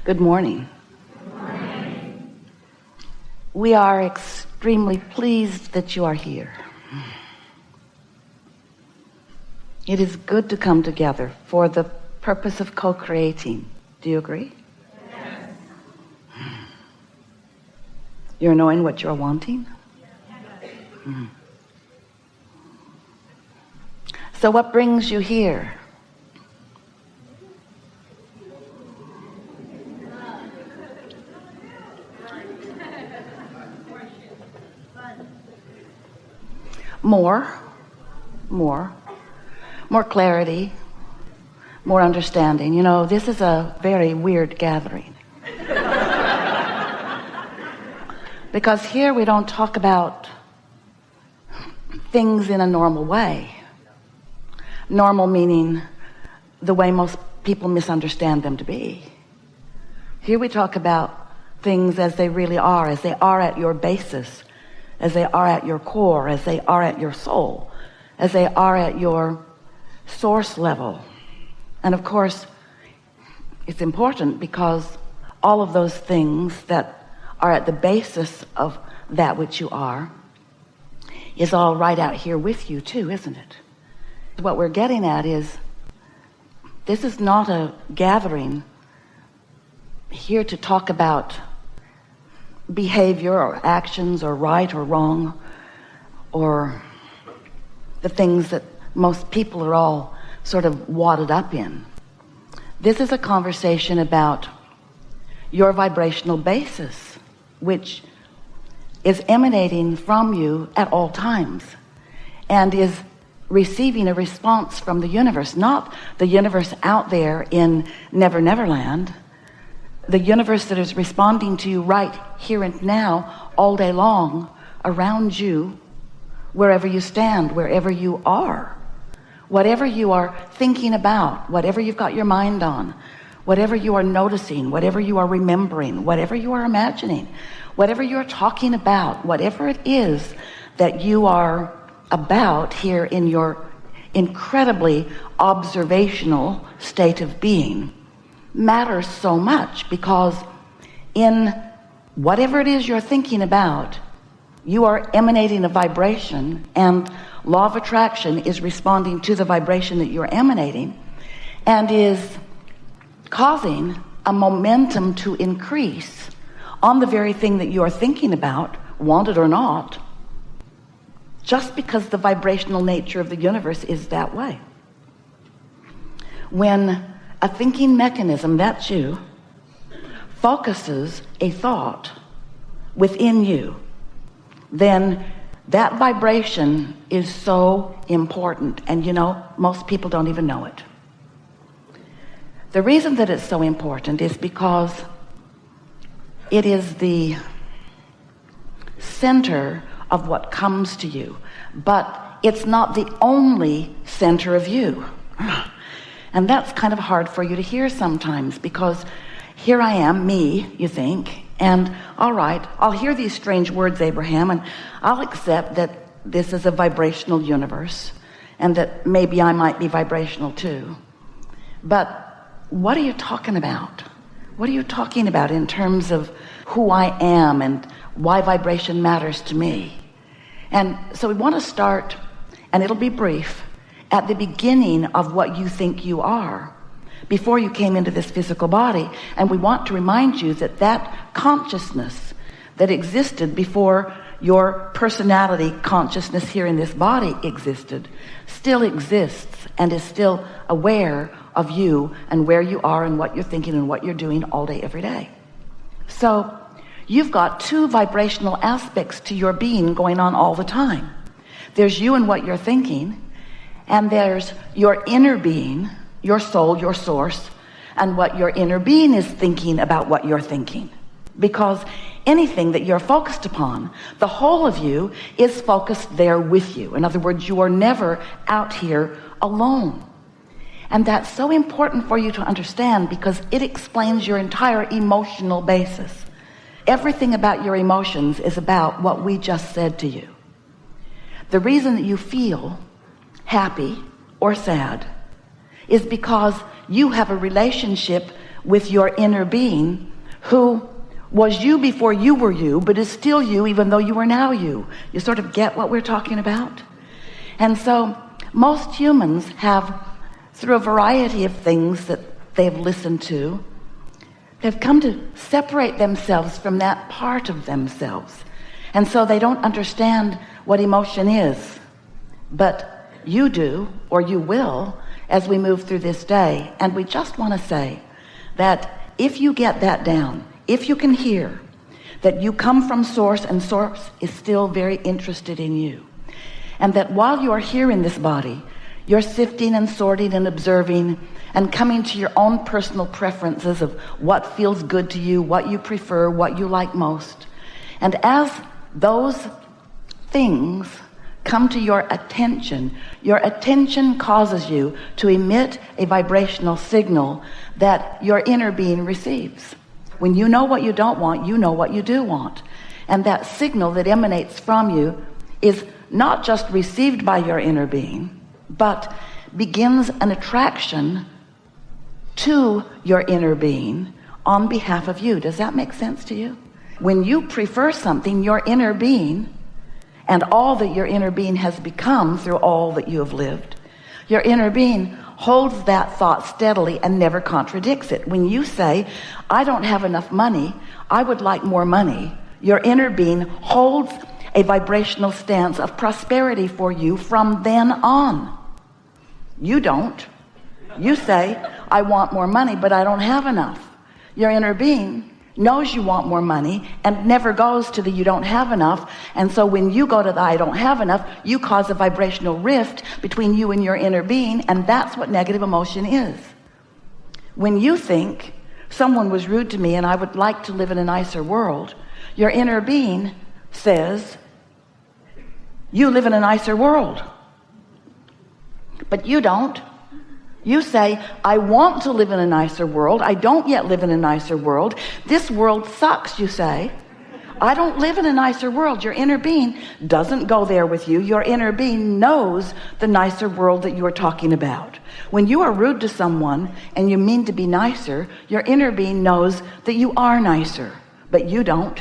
Good morning. Good morning. We are extremely pleased that you are here. It is good to come together for the purpose of co-creating. Do you agree? Yes. You're knowing what you're wanting? Yes. So what brings you here? More clarity, more understanding. You know, this is a very weird gathering. Because here we don't talk about things in a normal way. Normal meaning the way most people misunderstand them to be. Here we talk about things as they really are, as they are at your basis, as they are at your core, as they are at your soul, as they are at your source level. And of course, it's important because all of those things that are at the basis of that which you are is all right out here with you too, isn't it? What we're getting at is this is not a gathering here to talk about behavior or actions or right or wrong or the things that most people are all sort of wadded up in. This is a conversation about your vibrational basis, which is emanating from you at all times and is receiving a response from the universe, not the universe out there in Never Never Land, the universe that is responding to you right here and now, all day long, around you, wherever you stand, wherever you are. Whatever you are thinking about, whatever you've got your mind on, whatever you are noticing, whatever you are remembering, whatever you are imagining, whatever you're talking about, whatever it is that you are about here in your incredibly observational state of being matters so much, because in whatever it is you're thinking about, you are emanating a vibration, and law of attraction is responding to the vibration that you're emanating and is causing a momentum to increase on the very thing that you are thinking about, want it or not, just because the vibrational nature of the universe is that way. When a thinking mechanism, that's you, focuses a thought within you, then that vibration is so important. And you know, most people don't even know it. The reason that it's so important is because it is the center of what comes to you, but it's not the only center of you. And that's kind of hard for you to hear sometimes, because here I am, me, you think, and all right, I'll hear these strange words, Abraham, and I'll accept that this is a vibrational universe and that maybe I might be vibrational too. But what are you talking about? What are you talking about in terms of who I am and why vibration matters to me? And so we want to start, and it'll be brief, at the beginning of what you think you are before you came into this physical body. And we want to remind you that that consciousness that existed before your personality consciousness here in this body existed still exists and is still aware of you and where you are and what you're thinking and what you're doing all day, every day. So you've got two vibrational aspects to your being going on all the time. There's you and what you're thinking, and there's your inner being, your soul, your source, and what your inner being is thinking about what you're thinking. Because anything that you're focused upon, the whole of you is focused there with you. In other words, you are never out here alone. And that's so important for you to understand, because it explains your entire emotional basis. Everything about your emotions is about what we just said to you. The reason that you feel happy or sad is because you have a relationship with your inner being who was you before you were you, but is still you even though you are now you. You sort of get what we're talking about? And so most humans have, through a variety of things that they've listened to, they've come to separate themselves from that part of themselves. And so they don't understand what emotion is. But you do, or you will, as we move through this day. And we just want to say that if you get that down, if you can hear that you come from Source and Source is still very interested in you, and that while you are here in this body, you're sifting and sorting and observing and coming to your own personal preferences of what feels good to you, what you prefer, what you like most. And as those things come to your attention causes you to emit a vibrational signal that your inner being receives. When you know what you don't want, you know what you do want. And that signal that emanates from you is not just received by your inner being, but begins an attraction to your inner being on behalf of you. Does that make sense to you? When you prefer something, your inner being and all that your inner being has become through all that you have lived, your inner being holds that thought steadily and never contradicts it. When you say, I don't have enough money, I would like more money, your inner being holds a vibrational stance of prosperity for you from then on. You don't. You say, I want more money, but I don't have enough. Your inner being knows you want more money and never goes to the you don't have enough. And so when you go to the I don't have enough, you cause a vibrational rift between you and your inner being, and that's what negative emotion is. When you think someone was rude to me and I would like to live in a nicer world, your inner being says, you live in a nicer world. But you don't. You say, I want to live in a nicer world. I don't yet live in a nicer world. This world sucks, you say. I don't live in a nicer world. Your inner being doesn't go there with you. Your inner being knows the nicer world that you are talking about. When you are rude to someone and you mean to be nicer, your inner being knows that you are nicer, but you don't.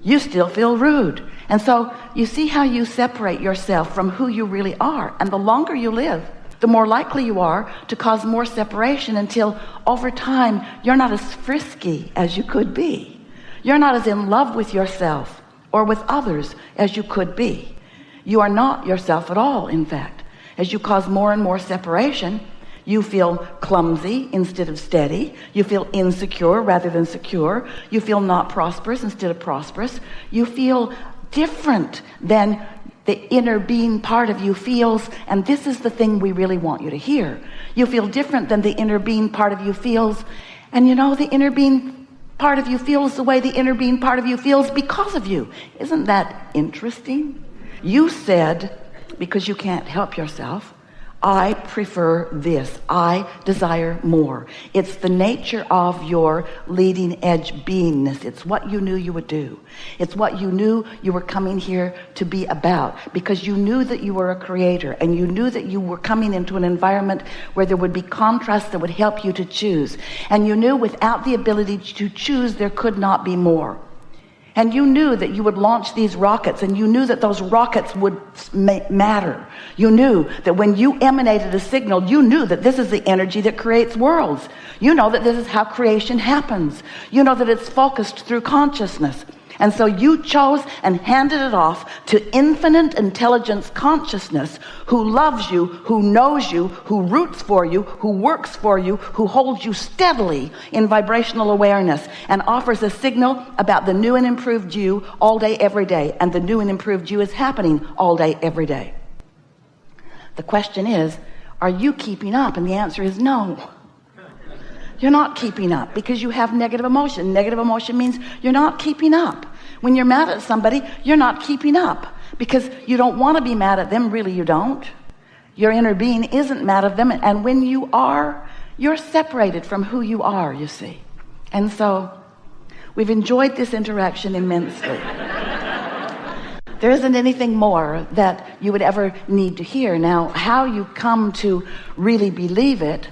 You still feel rude. And so you see how you separate yourself from who you really are. And the longer you live, the more likely you are to cause more separation until over time you're not as frisky as you could be. You're not as in love with yourself or with others as you could be. You are not yourself at all, in fact. As you cause more and more separation, you feel clumsy instead of steady. You feel insecure rather than secure. You feel not prosperous instead of prosperous. You feel different than the inner being part of you feels, and this is the thing we really want you to hear. You feel different than the inner being part of you feels, and you know the inner being part of you feels the way the inner being part of you feels because of you. Isn't that interesting? You said, because you can't help yourself, I prefer this. I desire more. It's the nature of your leading edge beingness. It's what you knew you would do. It's what you knew you were coming here to be about, because you knew that you were a creator, and you knew that you were coming into an environment where there would be contrast that would help you to choose. And you knew without the ability to choose, there could not be more. And you knew that you would launch these rockets, and you knew that those rockets would matter. You knew that when you emanated a signal, you knew that this is the energy that creates worlds. You know that this is how creation happens. You know that it's focused through consciousness. And so you chose and handed it off to infinite intelligence consciousness, who loves you, who knows you, who roots for you, who works for you, who holds you steadily in vibrational awareness and offers a signal about the new and improved you all day, every day. And the new and improved you is happening all day, every day. The question is, are you keeping up? And the answer is no. You're not keeping up because you have negative emotion. Negative emotion means you're not keeping up. When you're mad at somebody, you're not keeping up because you don't want to be mad at them. Really, you don't. Your inner being isn't mad at them. And when you are, you're separated from who you are, you see. And so we've enjoyed this interaction immensely. There isn't anything more that you would ever need to hear. Now, how you come to really believe it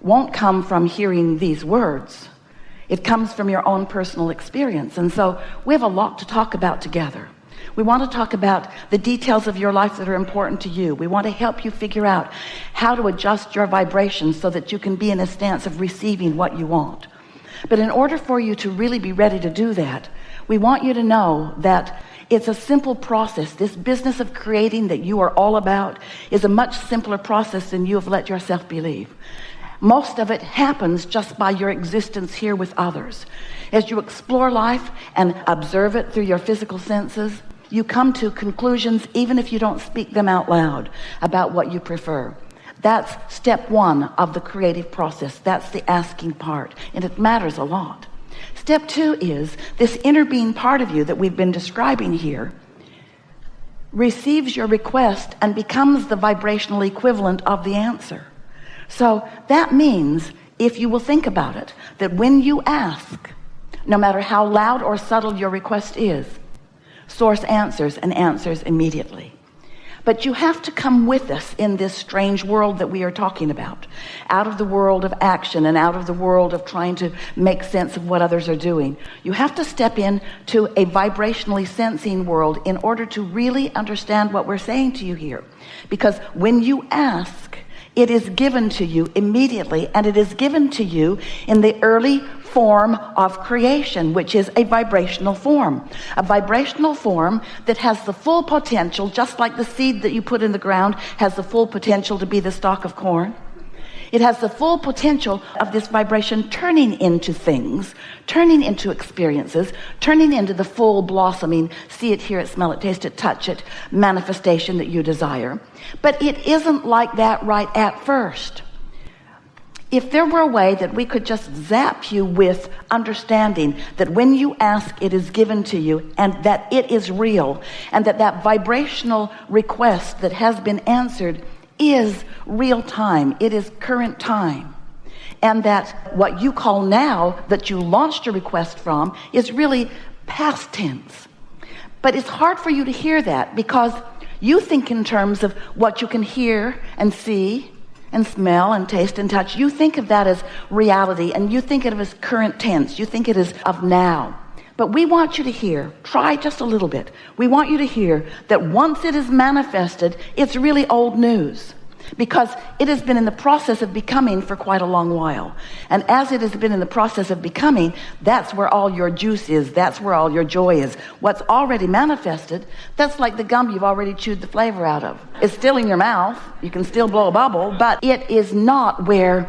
won't come from hearing these words. It comes from your own personal experience. And so we have a lot to talk about together. We want to talk about the details of your life that are important to you. We want to help you figure out how to adjust your vibrations so that you can be in a stance of receiving what you want. But in order for you to really be ready to do that, we want you to know that it's a simple process. This business of creating that you are all about is a much simpler process than you have let yourself believe. Most of it happens just by your existence here with others. As you explore life and observe it through your physical senses, you come to conclusions, even if you don't speak them out loud, about what you prefer. That's step one of the creative process. That's the asking part, and it matters a lot. Step two is this inner being part of you that we've been describing here receives your request and becomes the vibrational equivalent of the answer. So that means, if you will think about it, that when you ask, no matter how loud or subtle your request is, Source answers and answers immediately. But you have to come with us in this strange world that we are talking about, out of the world of action and out of the world of trying to make sense of what others are doing. You have to step into a vibrationally sensing world in order to really understand what we're saying to you here. Because when you ask, it is given to you immediately, and it is given to you in the early form of creation, which is a vibrational form. A vibrational form that has the full potential, just like the seed that you put in the ground has the full potential to be the stalk of corn. It has the full potential of this vibration turning into things, turning into experiences, turning into the full blossoming, see it, hear it, smell it, taste it, touch it, manifestation that you desire. But it isn't like that right at first. If there were a way that we could just zap you with understanding that when you ask, it is given to you, and that it is real, and that vibrational request that has been answered is real time, it is current time, and that what you call now that you launched a request from is really past tense. But it's hard for you to hear that because you think in terms of what you can hear and see and smell and taste and touch. You think of that as reality, and you think of it as current tense. You think it is of now. But we want you to hear, try just a little bit. We want you to hear that once it is manifested, it's really old news, because it has been in the process of becoming for quite a long while. And as it has been in the process of becoming, that's where all your juice is. That's where all your joy is. What's already manifested, that's like the gum you've already chewed the flavor out of. It's still in your mouth. You can still blow a bubble, but it is not where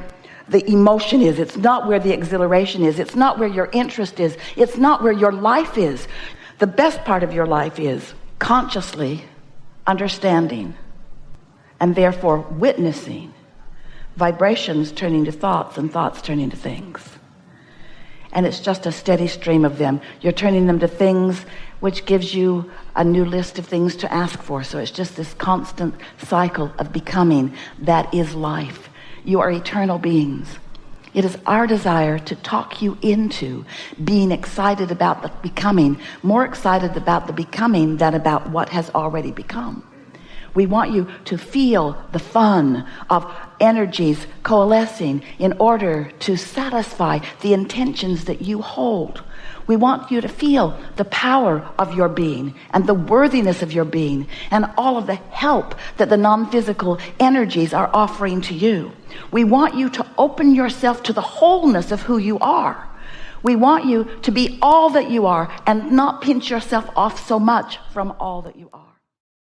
the emotion is. It's not where the exhilaration is. It's not where your interest is. It's not where your life is. The best part of your life is consciously understanding and therefore witnessing vibrations turning to thoughts and thoughts turning to things. And it's just a steady stream of them. You're turning them to things, which gives you a new list of things to ask for. So it's just this constant cycle of becoming that is life. You are eternal beings. It is our desire to talk you into being excited about the becoming, more excited about the becoming than about what has already become. We want you to feel the fun of energies coalescing in order to satisfy the intentions that you hold. We want you to feel the power of your being and the worthiness of your being and all of the help that the non-physical energies are offering to you. We want you to open yourself to the wholeness of who you are. We want you to be all that you are and not pinch yourself off so much from all that you are.